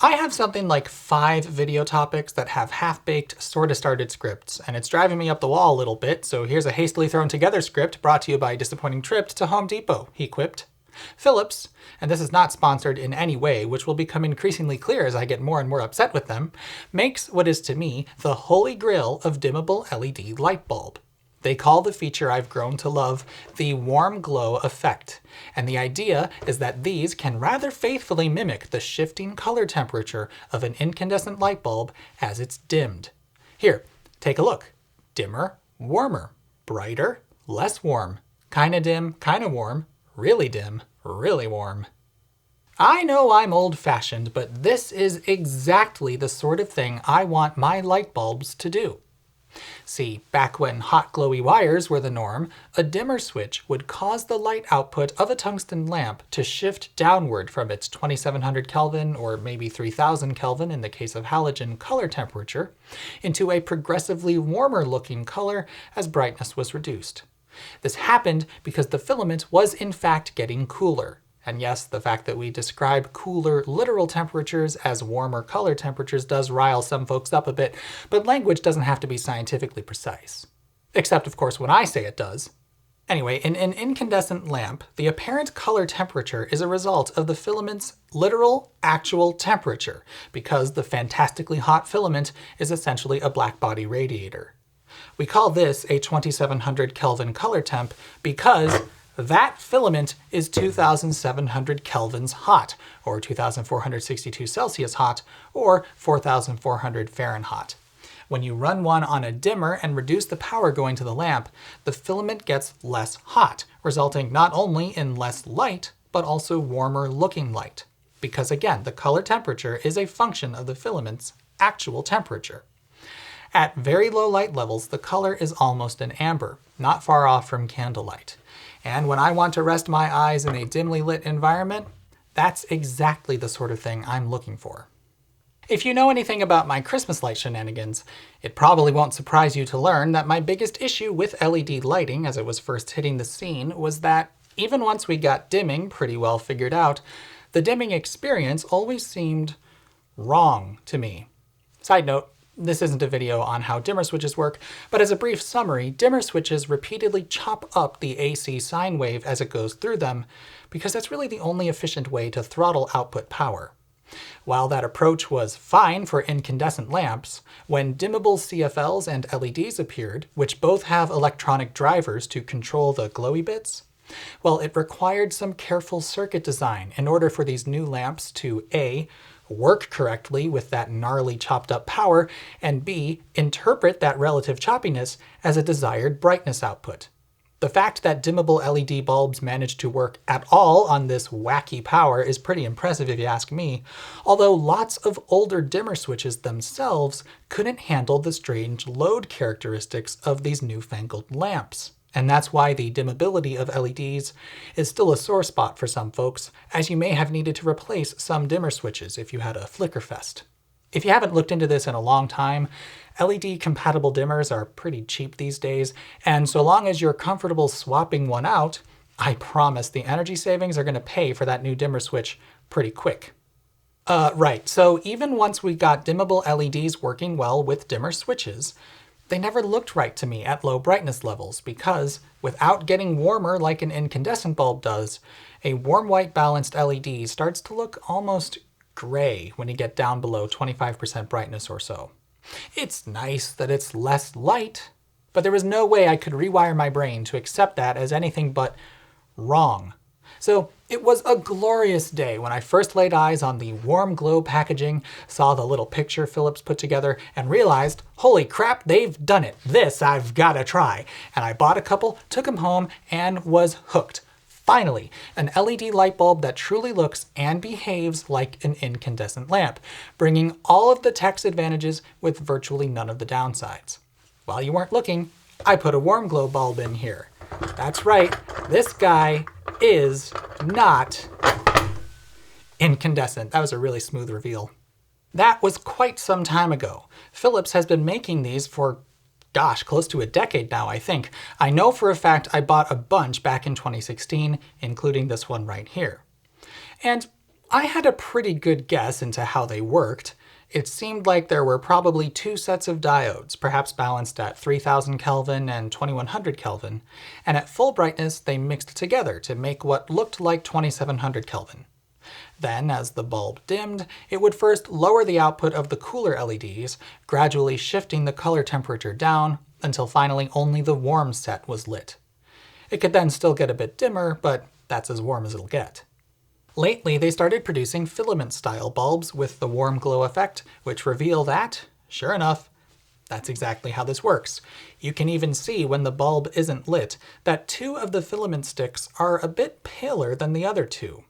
I have something like 5 video topics that have half-baked, sorta started scripts, and it's driving me up the wall a little bit, so here's a hastily thrown together script brought to you by a disappointing trip to Home Depot, he quipped. Philips, and this is not sponsored in any way, which will become increasingly clear as I get more and more upset with them, makes what is to me the holy grail of dimmable LED light bulb. They call the feature I've grown to love the warm glow effect, and the idea is that these can rather faithfully mimic the shifting color temperature of an incandescent light bulb as it's dimmed. Here, take a look. Dimmer, warmer, brighter, less warm, kinda dim, kinda warm, really dim, really warm. I know I'm old-fashioned, but this is exactly the sort of thing I want my light bulbs to do. See, back when hot glowy wires were the norm, a dimmer switch would cause the light output of a tungsten lamp to shift downward from its 2700 Kelvin, or maybe 3000 Kelvin in the case of halogen color temperature, into a progressively warmer looking color as brightness was reduced. This happened because the filament was in fact getting cooler. And yes, the fact that we describe cooler literal temperatures as warmer color temperatures does rile some folks up a bit, but language doesn't have to be scientifically precise. Except, of course, when I say it does. Anyway, in an incandescent lamp, the apparent color temperature is a result of the filament's literal, actual temperature, because the fantastically hot filament is essentially a blackbody radiator. We call this a 2700 Kelvin color temp because that filament is 2700 kelvins hot, or 2462 Celsius hot, or 4400 Fahrenheit. When you run one on a dimmer and reduce the power going to the lamp, the filament gets less hot, resulting not only in less light, but also warmer looking light. Because again, the color temperature is a function of the filament's actual temperature. At very low light levels, the color is almost an amber, not far off from candlelight. And when I want to rest my eyes in a dimly lit environment, that's exactly the sort of thing I'm looking for. If you know anything about my Christmas light shenanigans, it probably won't surprise you to learn that my biggest issue with LED lighting as it was first hitting the scene was that, even once we got dimming pretty well figured out, the dimming experience always seemed wrong to me. Side note, this isn't a video on how dimmer switches work, but as a brief summary, dimmer switches repeatedly chop up the AC sine wave as it goes through them, because that's really the only efficient way to throttle output power. While that approach was fine for incandescent lamps, when dimmable CFLs and LEDs appeared, which both have electronic drivers to control the glowy bits, well, it required some careful circuit design in order for these new lamps to A, work correctly with that gnarly chopped up power, and B, interpret that relative choppiness as a desired brightness output. The fact that dimmable LED bulbs managed to work at all on this wacky power is pretty impressive if you ask me, although lots of older dimmer switches themselves couldn't handle the strange load characteristics of these newfangled lamps. And that's why the dimmability of LEDs is still a sore spot for some folks, as you may have needed to replace some dimmer switches if you had a flicker fest. If you haven't looked into this in a long time, LED-compatible dimmers are pretty cheap these days, and so long as you're comfortable swapping one out, I promise the energy savings are going to pay for that new dimmer switch pretty quick. Right, so even once we got dimmable LEDs working well with dimmer switches, they never looked right to me at low brightness levels because, without getting warmer like an incandescent bulb does, a warm white balanced LED starts to look almost gray when you get down below 25% brightness or so. It's nice that it's less light, but there was no way I could rewire my brain to accept that as anything but wrong. So it was a glorious day when I first laid eyes on the warm glow packaging, saw the little picture Philips put together, and realized, holy crap, they've done it. This I've gotta try. And I bought a couple, took them home, and was hooked. Finally, an LED light bulb that truly looks and behaves like an incandescent lamp, bringing all of the tech's advantages with virtually none of the downsides. While you weren't looking, I put a warm glow bulb in here. That's right, this guy is not incandescent. That was a really smooth reveal. That was quite some time ago. Philips has been making these for, gosh, close to a decade now, I think. I know for a fact I bought a bunch back in 2016, including this one right here. And I had a pretty good guess into how they worked. It seemed like there were probably two sets of diodes, perhaps balanced at 3000 Kelvin and 2100 Kelvin, and at full brightness they mixed together to make what looked like 2700 Kelvin. Then, as the bulb dimmed, it would first lower the output of the cooler LEDs, gradually shifting the color temperature down until finally only the warm set was lit. It could then still get a bit dimmer, but that's as warm as it'll get. Lately, they started producing filament-style bulbs with the warm glow effect, which reveal that, sure enough, that's exactly how this works. You can even see when the bulb isn't lit that two of the filament sticks are a bit paler than the other two.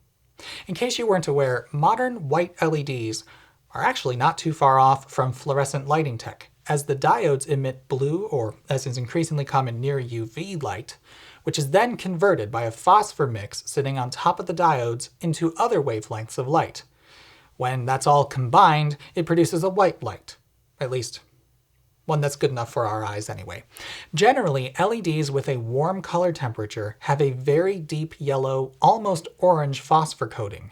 In case you weren't aware, modern white LEDs are actually not too far off from fluorescent lighting tech, as the diodes emit blue, or as is increasingly common, near UV light, which is then converted by a phosphor mix sitting on top of the diodes into other wavelengths of light. When that's all combined, it produces a white light. At least, one that's good enough for our eyes anyway. Generally, LEDs with a warm color temperature have a very deep yellow, almost orange phosphor coating.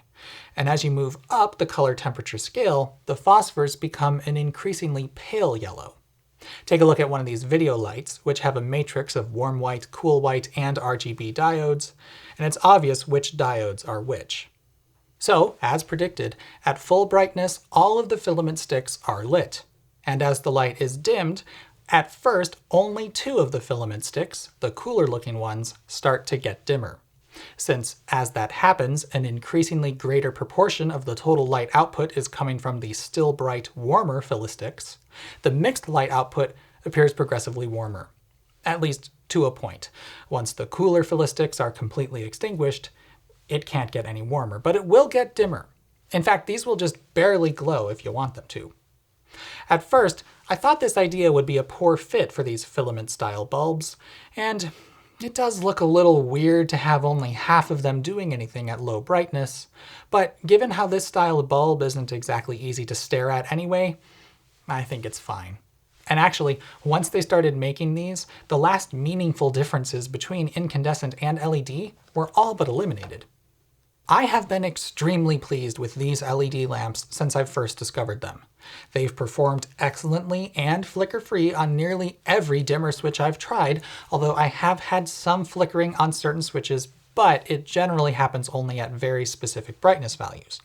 And as you move up the color temperature scale, the phosphors become an increasingly pale yellow. Take a look at one of these video lights, which have a matrix of warm white, cool white, and RGB diodes, and it's obvious which diodes are which. So, as predicted, at full brightness, all of the filament sticks are lit. And as the light is dimmed, at first only two of the filament sticks, the cooler looking ones, start to get dimmer. Since, as that happens, an increasingly greater proportion of the total light output is coming from the still bright, warmer filosticks, the mixed light output appears progressively warmer. At least to a point. Once the cooler filosticks are completely extinguished, it can't get any warmer, but it will get dimmer. In fact, these will just barely glow if you want them to. At first, I thought this idea would be a poor fit for these filament-style bulbs, and it does look a little weird to have only half of them doing anything at low brightness, but given how this style of bulb isn't exactly easy to stare at anyway, I think it's fine. And actually, once they started making these, the last meaningful differences between incandescent and LED were all but eliminated. I have been extremely pleased with these LED lamps since I've first discovered them. They've performed excellently and flicker-free on nearly every dimmer switch I've tried, although I have had some flickering on certain switches, but it generally happens only at very specific brightness values.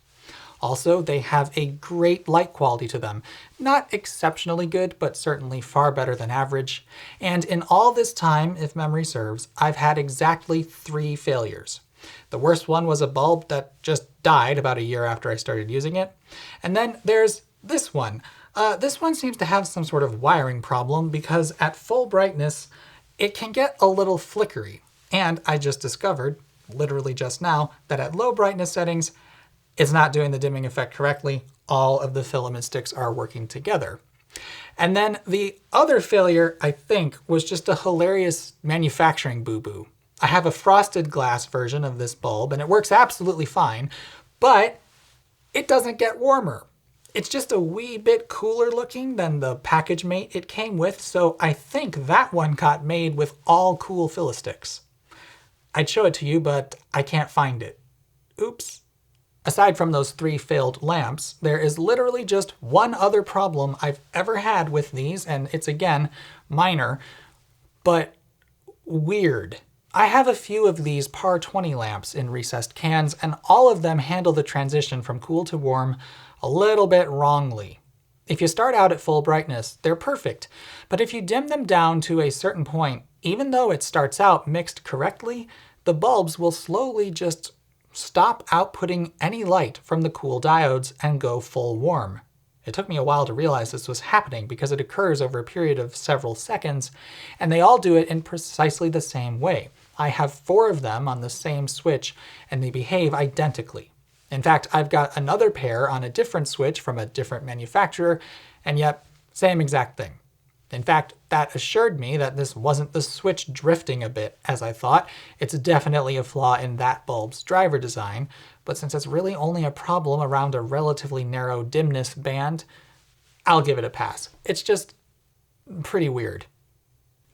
Also, they have a great light quality to them. Not exceptionally good, but certainly far better than average. And in all this time, if memory serves, I've had exactly 3 failures. The worst one was a bulb that just died about a year after I started using it. And then there's this one. This one seems to have some sort of wiring problem because at full brightness, it can get a little flickery. And I just discovered, literally just now, that at low brightness settings, it's not doing the dimming effect correctly. All of the filament sticks are working together. And then the other failure, I think, was just a hilarious manufacturing boo-boo. I have a frosted glass version of this bulb, and it works absolutely fine, but it doesn't get warmer. It's just a wee bit cooler looking than the package mate it came with, so I think that one got made with all cool filosticks. I'd show it to you, but I can't find it. Oops. Aside from those 3 failed lamps, there is literally just one other problem I've ever had with these, and it's again minor, but weird. I have a few of these PAR 20 lamps in recessed cans, and all of them handle the transition from cool to warm a little bit wrongly. If you start out at full brightness, they're perfect, but if you dim them down to a certain point, even though it starts out mixed correctly, the bulbs will slowly just stop outputting any light from the cool diodes and go full warm. It took me a while to realize this was happening because it occurs over a period of several seconds, and they all do it in precisely the same way. I have 4 of them on the same switch, and they behave identically. In fact, I've got another pair on a different switch from a different manufacturer, and yet, same exact thing. In fact, that assured me that this wasn't the switch drifting a bit, as I thought. It's definitely a flaw in that bulb's driver design, but since it's really only a problem around a relatively narrow dimness band, I'll give it a pass. It's just pretty weird.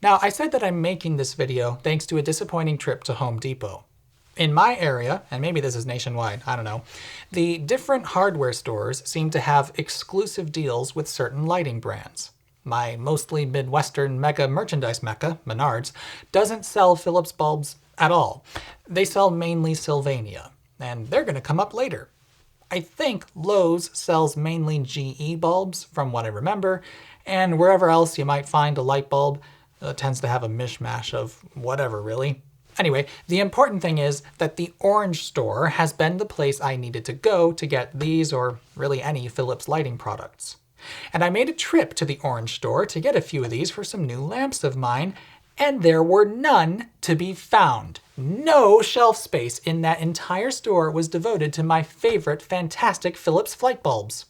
Now, I said that I'm making this video thanks to a disappointing trip to Home Depot. In my area, and maybe this is nationwide, I don't know, the different hardware stores seem to have exclusive deals with certain lighting brands. My mostly Midwestern mega merchandise mecca, Menards, doesn't sell Philips bulbs at all. They sell mainly Sylvania, and they're going to come up later. I think Lowe's sells mainly GE bulbs, from what I remember, and wherever else you might find a light bulb tends to have a mishmash of whatever, really. Anyway, the important thing is that the Orange store has been the place I needed to go to get these or really any Philips lighting products. And I made a trip to the Orange store to get a few of these for some new lamps of mine, and there were none to be found. No shelf space in that entire store was devoted to my favorite fantastic Philips flight bulbs.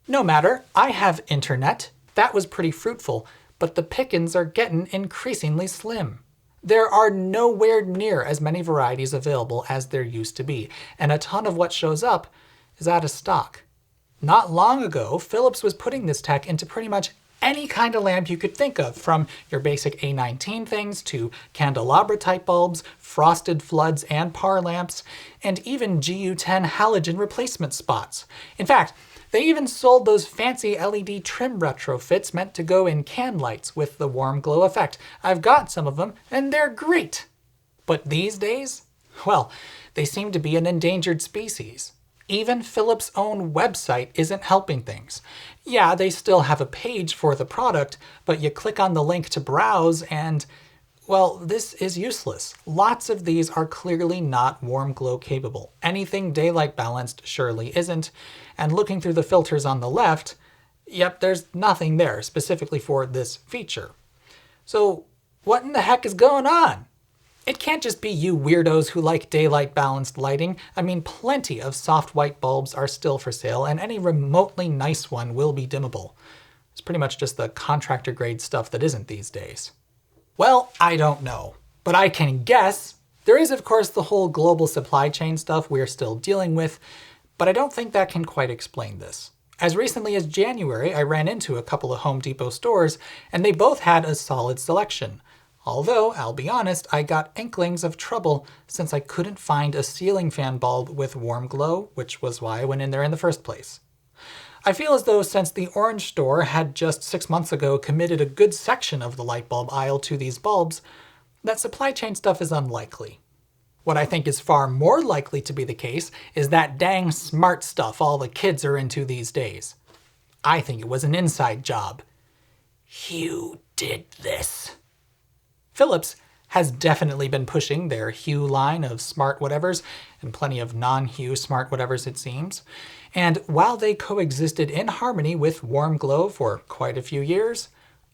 No matter, I have internet. That was pretty fruitful, but the pickings are getting increasingly slim. There are nowhere near as many varieties available as there used to be, and a ton of what shows up is out of stock. Not long ago, Philips was putting this tech into pretty much any kind of lamp you could think of, from your basic A19 things to candelabra-type bulbs, frosted floods and par lamps, and even GU10 halogen replacement spots. In fact, they even sold those fancy LED trim retrofits meant to go in can lights with the warm glow effect. I've got some of them, and they're great. But these days, well, they seem to be an endangered species. Even Philips' own website isn't helping things. Yeah, they still have a page for the product, but you click on the link to browse and, well, this is useless. Lots of these are clearly not warm glow capable. Anything daylight balanced surely isn't, and looking through the filters on the left, yep, there's nothing there specifically for this feature. So what in the heck is going on? It can't just be you weirdos who like daylight balanced lighting. I mean, plenty of soft white bulbs are still for sale, and any remotely nice one will be dimmable. It's pretty much just the contractor grade stuff that isn't these days. Well, I don't know, but I can guess. There is, of course, the whole global supply chain stuff we're still dealing with, but I don't think that can quite explain this. As recently as January, I ran into a couple of Home Depot stores, and they both had a solid selection. Although, I'll be honest, I got inklings of trouble since I couldn't find a ceiling fan bulb with warm glow, which was why I went in there in the first place. I feel as though since the Orange store had just 6 months ago committed a good section of the light bulb aisle to these bulbs, that supply chain stuff is unlikely. What I think is far more likely to be the case is that dang smart stuff all the kids are into these days. I think it was an inside job. Hue did this. Philips has definitely been pushing their Hue line of smart whatevers, and plenty of non-Hue smart whatevers it seems. And while they coexisted in harmony with warm glow for quite a few years,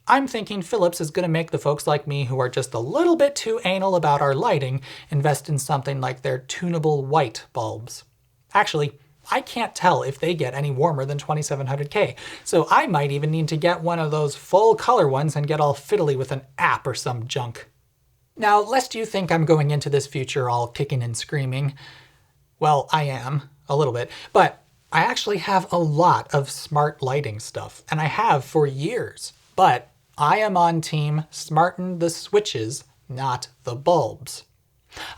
I'm thinking Philips is going to make the folks like me who are just a little bit too anal about our lighting invest in something like their tunable white bulbs. Actually, I can't tell if they get any warmer than 2700K, so I might even need to get one of those full color ones and get all fiddly with an app or some junk. Now, lest you think I'm going into this future all kicking and screaming, well, I am, a little bit, but I actually have a lot of smart lighting stuff, and I have for years. But I am on team smarten the switches, not the bulbs.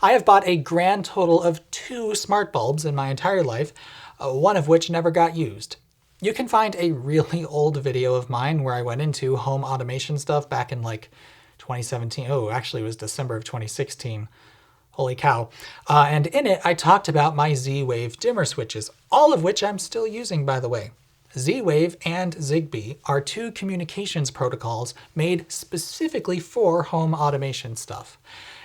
I have bought a grand total of 2 smart bulbs in my entire life, one of which never got used. You can find a really old video of mine where I went into home automation stuff back in like 2017. Oh, actually it was December of 2016. Holy cow. And in it I talked about my Z-Wave dimmer switches, all of which I'm still using, by the way. Z-Wave and Zigbee are 2 communications protocols made specifically for home automation stuff.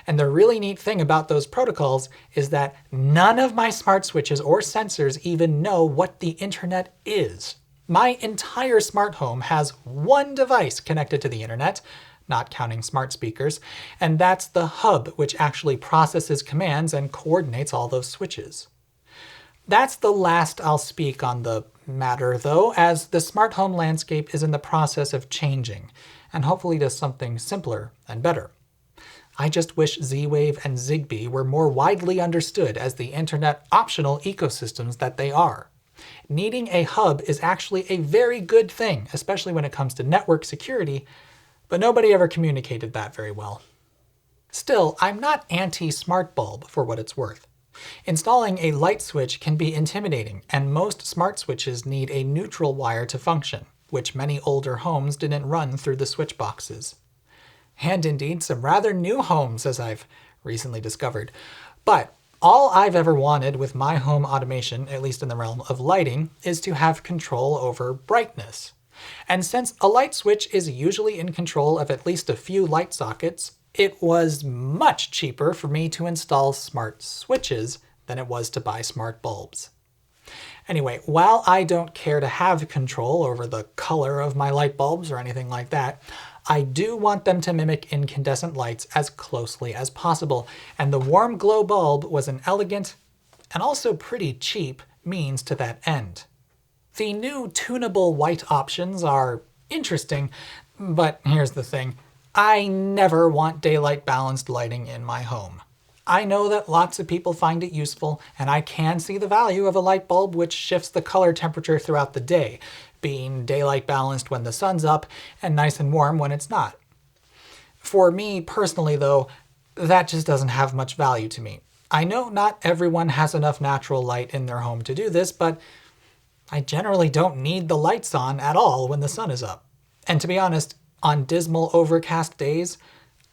And the really neat thing about those protocols is that none of my smart switches or sensors even know what the internet is. My entire smart home has one device connected to the internet, not counting smart speakers, and that's the hub, which actually processes commands and coordinates all those switches. That's the last I'll speak on the matter, though, as the smart home landscape is in the process of changing, and hopefully to something simpler and better. I just wish Z-Wave and Zigbee were more widely understood as the internet optional ecosystems that they are. Needing a hub is actually a very good thing, especially when it comes to network security, but nobody ever communicated that very well. Still, I'm not anti-smart bulb for what it's worth. Installing a light switch can be intimidating, and most smart switches need a neutral wire to function, which many older homes didn't run through the switch boxes. And indeed some rather new homes, as I've recently discovered. But all I've ever wanted with my home automation, at least in the realm of lighting, is to have control over brightness. And since a light switch is usually in control of at least a few light sockets, it was much cheaper for me to install smart switches than it was to buy smart bulbs. Anyway, while I don't care to have control over the color of my light bulbs or anything like that, I do want them to mimic incandescent lights as closely as possible, and the warm glow bulb was an elegant, and also pretty cheap, means to that end. The new tunable white options are interesting, but here's the thing. I never want daylight balanced lighting in my home. I know that lots of people find it useful, and I can see the value of a light bulb which shifts the color temperature throughout the day, being daylight balanced when the sun's up and nice and warm when it's not. For me personally though, that just doesn't have much value to me. I know not everyone has enough natural light in their home to do this, but I generally don't need the lights on at all when the sun is up. And to be honest, on dismal overcast days,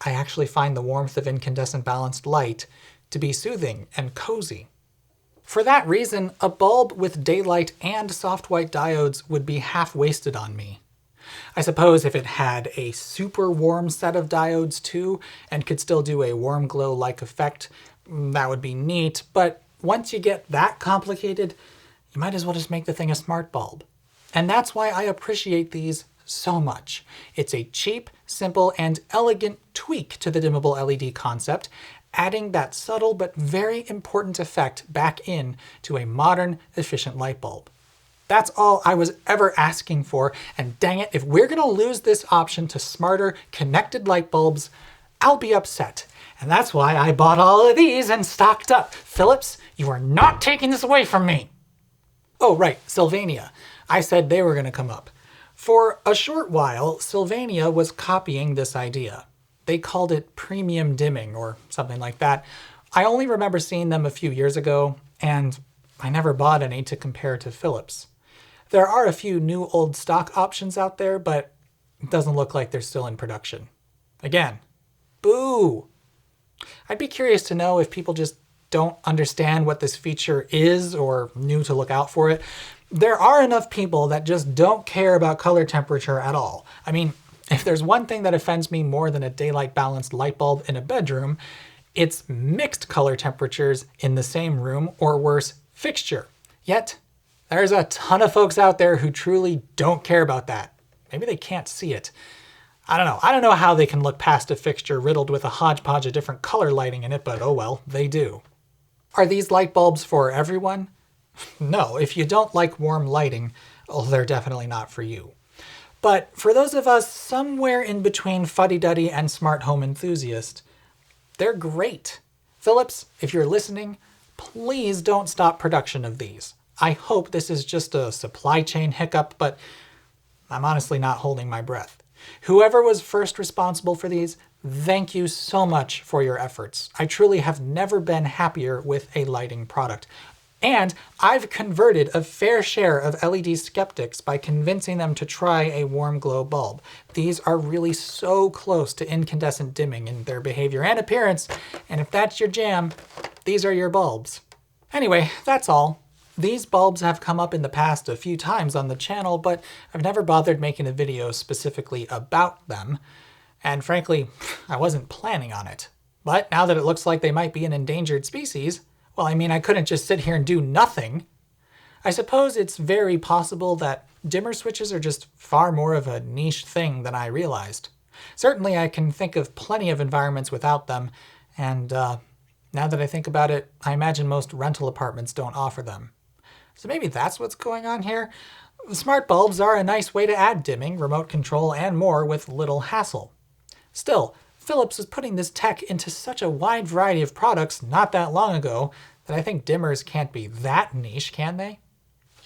I actually find the warmth of incandescent balanced light to be soothing and cozy. For that reason, a bulb with daylight and soft white diodes would be half-wasted on me. I suppose if it had a super warm set of diodes too, and could still do a warm glow-like effect, that would be neat, but once you get that complicated, you might as well just make the thing a smart bulb. And that's why I appreciate these so much. It's a cheap, simple, and elegant tweak to the dimmable LED concept, adding that subtle but very important effect back in to a modern, efficient light bulb. That's all I was ever asking for, and dang it, if we're gonna lose this option to smarter, connected light bulbs, I'll be upset. And that's why I bought all of these and stocked up. Philips, you are not taking this away from me. Oh right, Sylvania. I said they were gonna come up. For a short while, Sylvania was copying this idea. They called it premium dimming or something like that. I only remember seeing them a few years ago, and I never bought any to compare to Philips. There are a few new old stock options out there, but it doesn't look like they're still in production. Again, boo! I'd be curious to know if people just don't understand what this feature is or knew to look out for it. There are enough people that just don't care about color temperature at all. I mean, if there's one thing that offends me more than a daylight balanced light bulb in a bedroom, it's mixed color temperatures in the same room, or worse, fixture. Yet, there's a ton of folks out there who truly don't care about that. Maybe they can't see it. I don't know. I don't know how they can look past a fixture riddled with a hodgepodge of different color lighting in it, but oh well, they do. Are these light bulbs for everyone? No, if you don't like warm lighting, well, they're definitely not for you. But for those of us somewhere in between fuddy-duddy and smart home enthusiast, they're great. Philips, if you're listening, please don't stop production of these. I hope this is just a supply chain hiccup, but I'm honestly not holding my breath. Whoever was first responsible for these, thank you so much for your efforts. I truly have never been happier with a lighting product. And I've converted a fair share of LED skeptics by convincing them to try a warm glow bulb. These are really so close to incandescent dimming in their behavior and appearance, and if that's your jam, these are your bulbs. Anyway, that's all. These bulbs have come up in the past a few times on the channel, but I've never bothered making a video specifically about them. And frankly, I wasn't planning on it. But now that it looks like they might be an endangered species, well, I mean, I couldn't just sit here and do nothing. I suppose it's very possible that dimmer switches are just far more of a niche thing than I realized. Certainly I can think of plenty of environments without them, and now that I think about it, I imagine most rental apartments don't offer them. So maybe that's what's going on here? The smart bulbs are a nice way to add dimming, remote control, and more with little hassle. Still, Philips was putting this tech into such a wide variety of products not that long ago that I think dimmers can't be that niche, can they?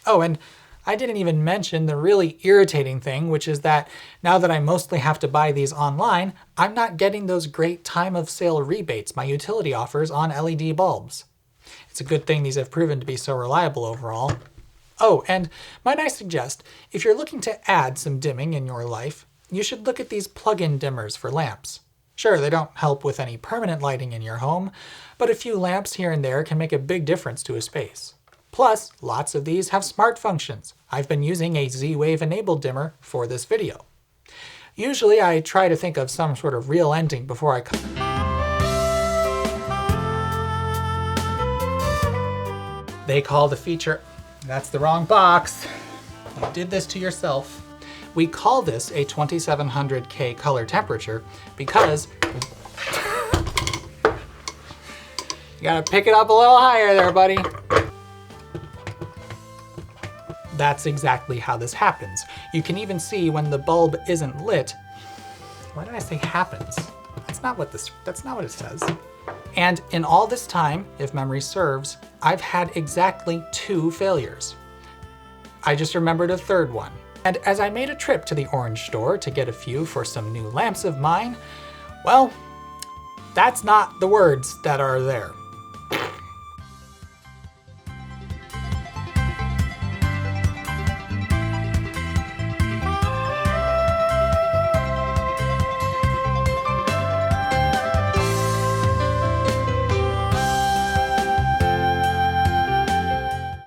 Oh, and I didn't even mention the really irritating thing, which is that now that I mostly have to buy these online, I'm not getting those great time of sale rebates my utility offers on LED bulbs. It's a good thing these have proven to be so reliable overall. Oh, and might I suggest, if you're looking to add some dimming in your life, you should look at these plug-in dimmers for lamps. Sure, they don't help with any permanent lighting in your home, but a few lamps here and there can make a big difference to a space. Plus, lots of these have smart functions. I've been using a Z-Wave enabled dimmer for this video. Usually I try to think of some sort of real ending before I They call the feature... That's the wrong box. You did this to yourself. We call this a 2700K color temperature because... You gotta pick it up a little higher there, buddy. That's exactly how this happens. You can even see when the bulb isn't lit. Why did I say happens? That's not what it says. And in all this time, if memory serves, I've had exactly 2 failures. I just remembered a third one. And as I made a trip to the orange store to get a few for some new lamps of mine, well, that's not the words that are there.